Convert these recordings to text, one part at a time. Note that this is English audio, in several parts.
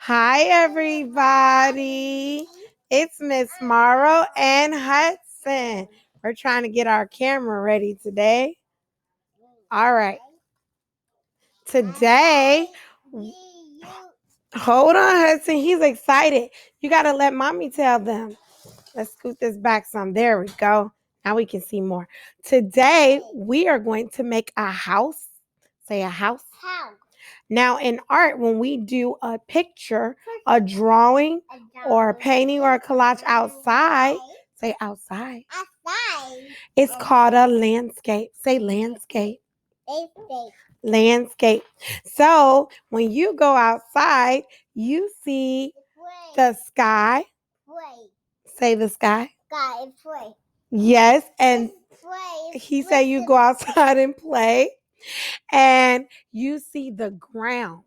Hi, everybody. It's Miss Morrow and Hudson. We're trying to get our camera ready today. All right. Today, hold on, Hudson. He's excited. You got to let mommy tell them. Let's scoot this back some. There we go. Now we can see more. Today, we are going to make a house. Say a house. Now, in art, when we do a picture, a drawing, or a painting or a collage outside, say outside. It's called a landscape. Say landscape. Landscape. So, when you go outside, you see the sky. Say the sky. Yes, and he said you go outside and play, and you see the ground.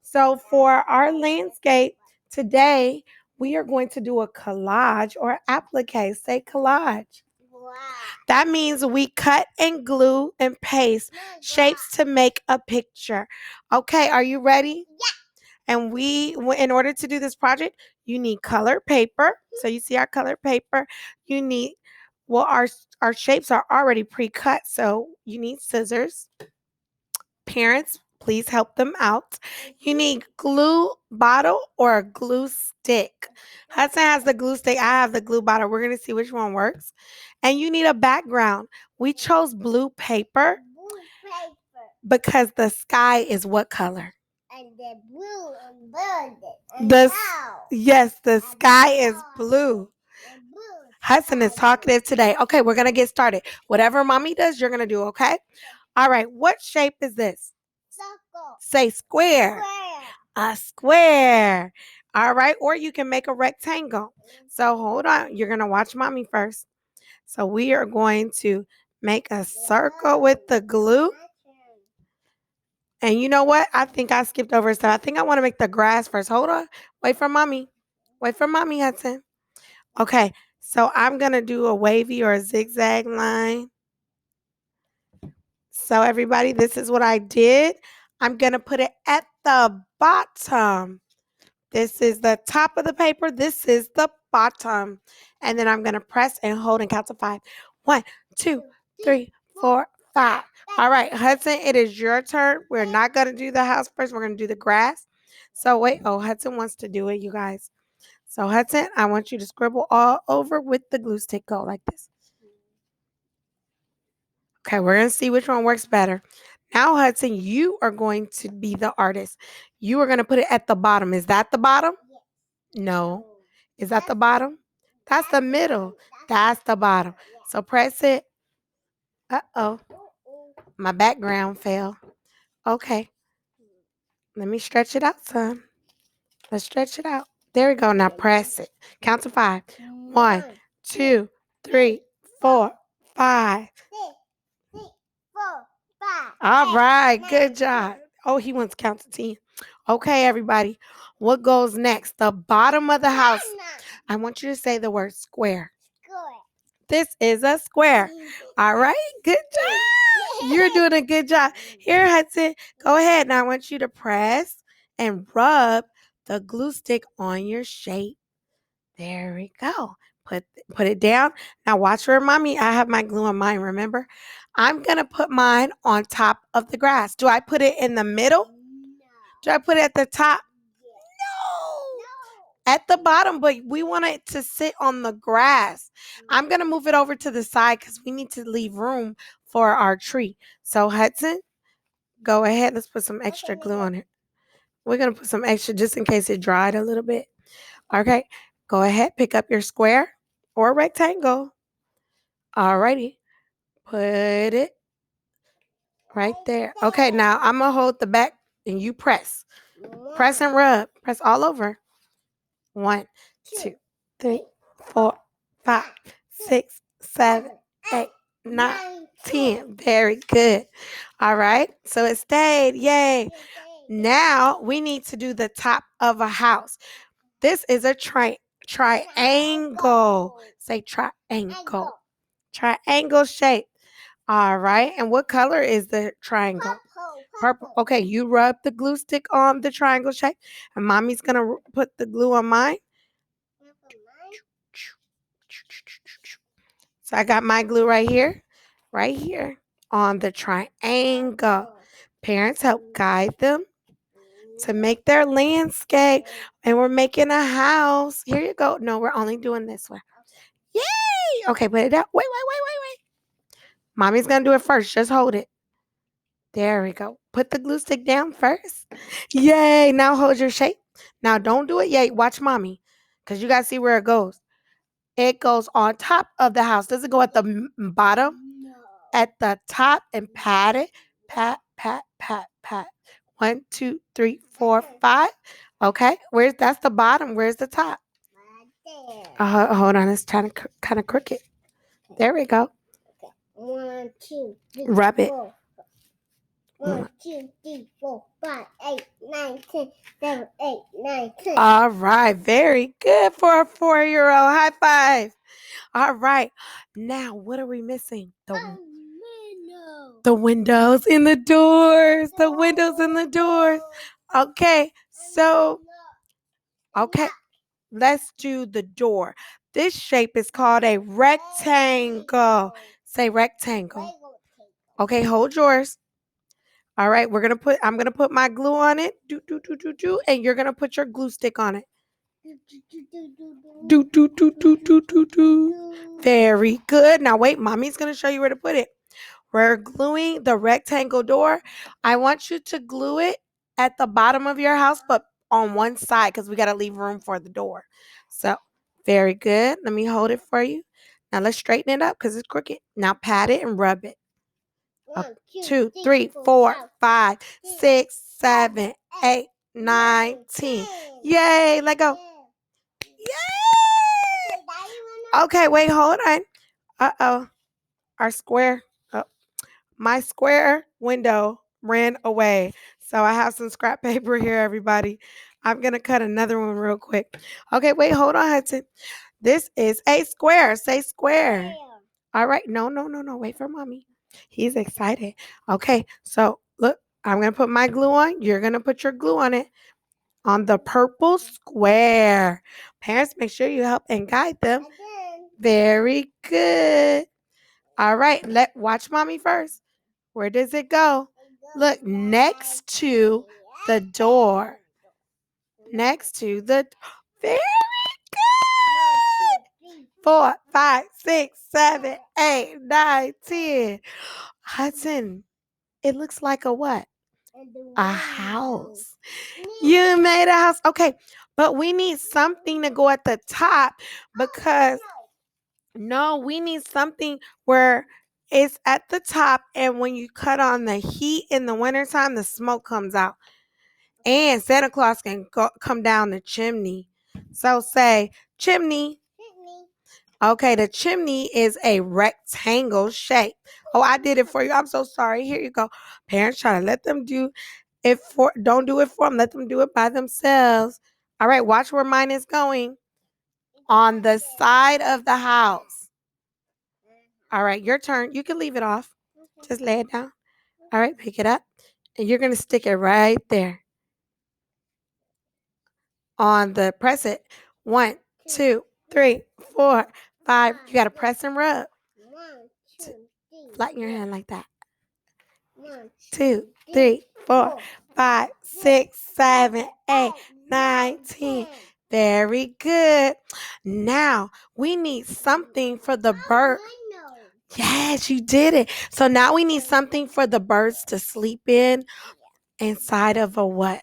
So for our landscape today, we are going to do a collage or applique. Say collage. That means we cut and glue and paste shapes to make a picture. Okay, are you ready? And in order to do this project, you need colored paper. So you see our colored paper. You need, well, our shapes are already pre-cut. So you need scissors. Parents, please help them out. You need glue bottle or a glue stick. Hudson has the glue stick. I have the glue bottle. We're going to see which one works. And you need a background. We chose blue paper because the sky is what color? And the blue and bird. Yes, the sky is blue. Hudson is talkative today. Okay, we're going to get started. Whatever mommy does, you're going to do, okay? All right, what shape is this? Circle. Say square. A square. All right, or you can make a rectangle. So hold on. You're going to watch mommy first. So we are going to make a circle with the glue. And you know what? I think I skipped over stuff. I think I want to make the grass first. Hold on. Wait for mommy. Wait for mommy, Hudson. Okay, so I'm going to do a wavy or a zigzag line. So everybody, this is what I did. I'm going to put it at the bottom. This is the top of the paper. This is the bottom. And then I'm going to press and hold and count to 5. 1, 2, 3, 4, 5. All right, Hudson, it is your turn. We're not going to do the house first. We're going to do the grass. So wait. Oh, Hudson wants to do it, you guys. So Hudson, I want you to scribble all over with the glue stick. Go like this. Okay, we're going to see which one works better. Now, Hudson, you are going to be the artist. You are going to put it at the bottom. Is that the bottom? No. Is that the bottom? That's the middle. That's the bottom. So press it. Uh-oh. My background fell. Okay. Let me stretch it out some. Let's stretch it out. There we go. Now press it. Count to 5. 1, 2, 3, 4, 5. 6, 4, 5. All right. Good job. Oh, he wants to count to 10. Okay, everybody. What goes next? The bottom of the house. I want you to say the word square. This is a square. All right. Good job. You're doing a good job. Here, Hudson. Go ahead. Now I want you to press and rub the glue stick on your shape. There we go. Put it down. Now watch where mommy. I have my glue on mine, remember? I'm going to put mine on top of the grass. Do I put it in the middle? No. Do I put it at the top? At the bottom, but we want it to sit on the grass. I'm going to move it over to the side because we need to leave room for our tree. So Hudson, go ahead. Let's put some extra glue on it. We're going to put some extra just in case it dried a little bit. Okay, go ahead. Pick up your square or rectangle. Alrighty. Put it right there. Okay, now I'm going to hold the back and you press. Press and rub. Press all over. 1, 2, 3, 4, 5, 6, 7, 8, 9, 10. Very good. All right. So it stayed. Yay. Now we need to do the top of a house. This is a triangle. Say triangle. Triangle shape. All right. And what color is the triangle? Purple. Okay, you rub the glue stick on the triangle shape, and mommy's gonna put the glue on mine. So I got my glue right here on the triangle. Parents help guide them to make their landscape, and we're making a house. Here you go. No, we're only doing this one. Yay! Okay, put it down. Wait. Mommy's gonna do it first. Just hold it. There we go. Put the glue stick down first. Yay! Now hold your shape. Now don't do it yet. Watch mommy, because you gotta see where it goes. It goes on top of the house. Does it go at the bottom? No. At the top, and pat it. Pat. 1, 2, 3, 4, 5. Okay. That's the bottom. Where's the top? Right there. Hold on. It's kind of crooked. There we go. Okay. 1, 2, 3, Rub it. 4. 1, 2, 3, 4, 5, 8, 9, 10, 7, 8, 9, 10. All right. Very good for a 4-year-old. High five. All right. Now, what are we missing? The windows and the doors. The windows and the doors. Okay. So, okay. Let's do the door. This shape is called a rectangle. Say rectangle. Okay, hold yours. All right, I'm gonna put my glue on it. And you're gonna put your glue stick on it. Very good. Now wait, mommy's gonna show you where to put it. We're gluing the rectangle door. I want you to glue it at the bottom of your house, but on one side, because we got to leave room for the door. So, very good. Let me hold it for you. Now, let's straighten it up because it's crooked. Now, pat it and rub it. 1, 2, 3, 4, 5, 6, 7, 8, 9, 10. Yay. Let go. Yay. Okay, wait, hold on. Uh-oh. Our square. My square window ran away. So I have some scrap paper here, everybody. I'm going to cut another one real quick. Okay, wait, hold on, Hudson. This is a square. Say square. All right. No. Wait for mommy. He's excited. Okay, so look, I'm going to put my glue on. You're going to put your glue on it on the purple square. Parents, make sure you help and guide them. Very good. All right, watch mommy first. Where does it go? Look, next to the door. Next to the very good. 4, 5, 6, 7, 8, 9, 10. Hudson, it looks like a what? A house. You made a house. Okay, but we need something to go at the top because we need something where it's at the top, and when you cut on the heat in the wintertime, the smoke comes out. And Santa Claus can come down the chimney. So say chimney. Okay, the chimney is a rectangle shape. Oh, I did it for you. I'm so sorry. Here you go. Parents try to let them do it don't do it for them. Let them do it by themselves. All right, watch where mine is going. On the side of the house. All right, your turn. You can leave it off. Just lay it down. All right, pick it up. And you're going to stick it right there. Press it. 1, 2, 3, 4, 5. You got to press and rub. 1, 2, 3. Flatten your hand like that. 1, 2, 3, 4, 5, 6, 7, 8, 9, 10. Very good. Now we need something for the bird. Yes, you did it. So now we need something for the birds to sleep in inside of a what?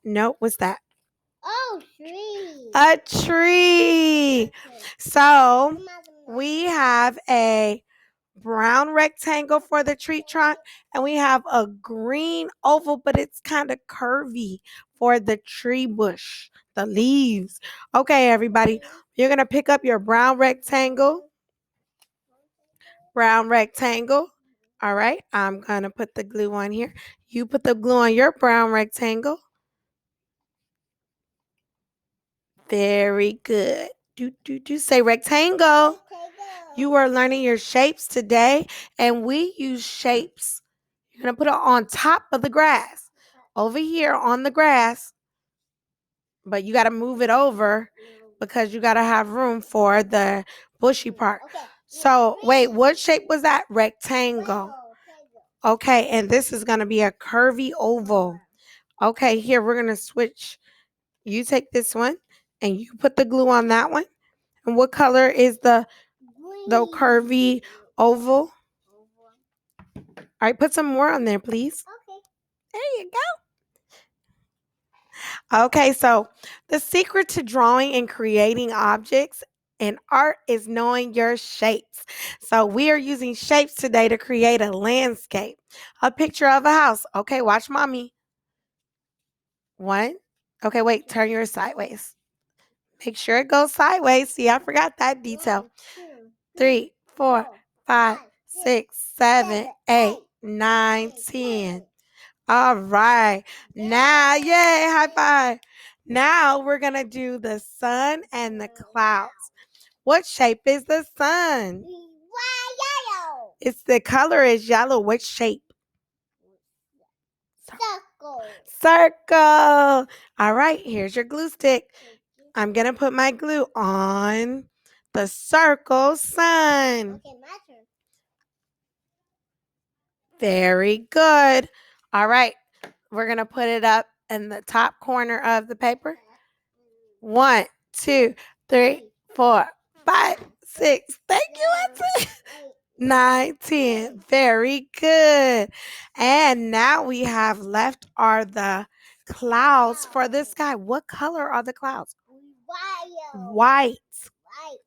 No, what's that? Oh, tree. A tree. So we have a brown rectangle for the tree trunk, and we have a green oval, but it's kind of curvy for the tree bush, the leaves. Okay, everybody, you're going to pick up your brown rectangle. Brown rectangle. All right, I'm going to put the glue on here. You put the glue on your brown rectangle. Very good. Say rectangle. You are learning your shapes today, and we use shapes. You're going to put it on top of the grass. Over here on the grass. But you got to move it over because you got to have room for the bushy part. Okay. So, wait, what shape was that? Rectangle. Okay, and this is going to be a curvy oval. Okay, here we're going to switch. You take this one and you put the glue on that one. And what color is the curvy oval? All right, put some more on there, please. Okay. There you go. Okay, so the secret to drawing and creating objects in art is knowing your shapes. So we are using shapes today to create a landscape, a picture of a house. Okay, watch mommy. One. Okay, wait, turn yours sideways. Make sure it goes sideways. See, I forgot that detail. 3, 4, 5, 6, 7, 8, 9, 10. All right. Now, yay, high five. Now we're going to do the sun and the clouds. What shape is the sun? Yellow. It's the color is yellow. What shape? Circle. Circle. All right, here's your glue stick. I'm going to put my glue on the circle sun. Okay, my turn. Very good. All right, we're going to put it up in the top corner of the paper. 1, 2, 3, 4, 5, 6. Thank you, Auntie. 9, 10. Very good. And now we have left are the clouds for the sky. What color are the clouds? White.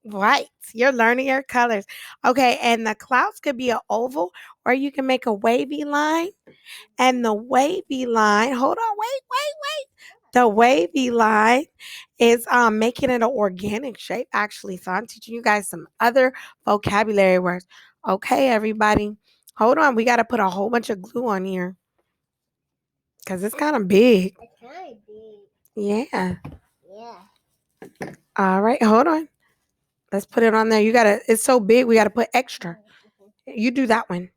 White. You're learning your colors. Okay, and the clouds could be an oval or you can make a wavy line. And the wavy line, hold on, wait. The wavy line is making it an organic shape, actually. So I'm teaching you guys some other vocabulary words. Okay, everybody. Hold on. We got to put a whole bunch of glue on here. Because it's kind of big. It's kind of big. Yeah. Yeah. All right. Hold on. Let's put it on there. You got to, it's so big, we got to put extra. You do that one.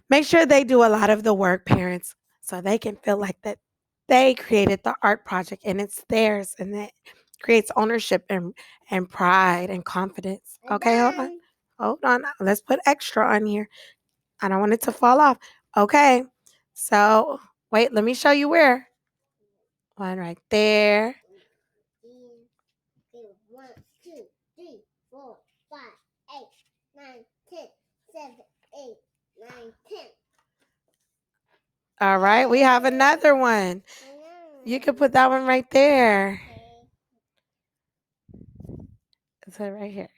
Make sure they do a lot of the work, parents, so they can feel like that they created the art project and it's theirs and that creates ownership and pride and confidence. Okay, hold on. Hold on. Let's put extra on here. I don't want it to fall off. Okay. So, wait, let me show you where. One right there. 1, 2, 3, 4, 5, 8, 9, 10, 7, 8, 9, 10. All right, we have another one. You can put that one right there. It's right here.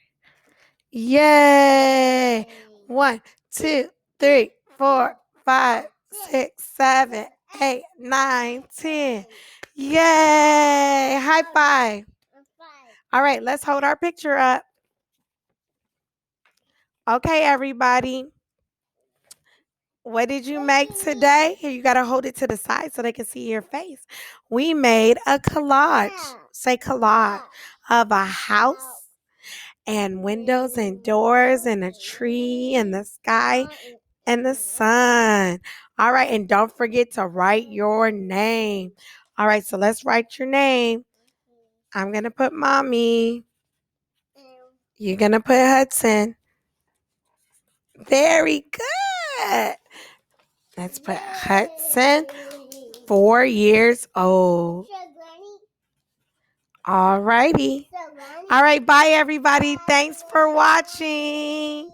Yay! 1, 2, 3, 4, 5, 6, 7, 8, 9, 10. Yay! High five. All right, let's hold our picture up. Okay, everybody. What did you make today? Here, you got to hold it to the side so they can see your face. We made a collage. Say collage of a house and windows and doors and a tree and the sky and the sun. All right, and don't forget to write your name. All right, so let's write your name. I'm going to put Mommy. You're going to put Hudson. Very good. Let's put Hudson, 4 years old. All righty. All right, bye, everybody. Thanks for watching.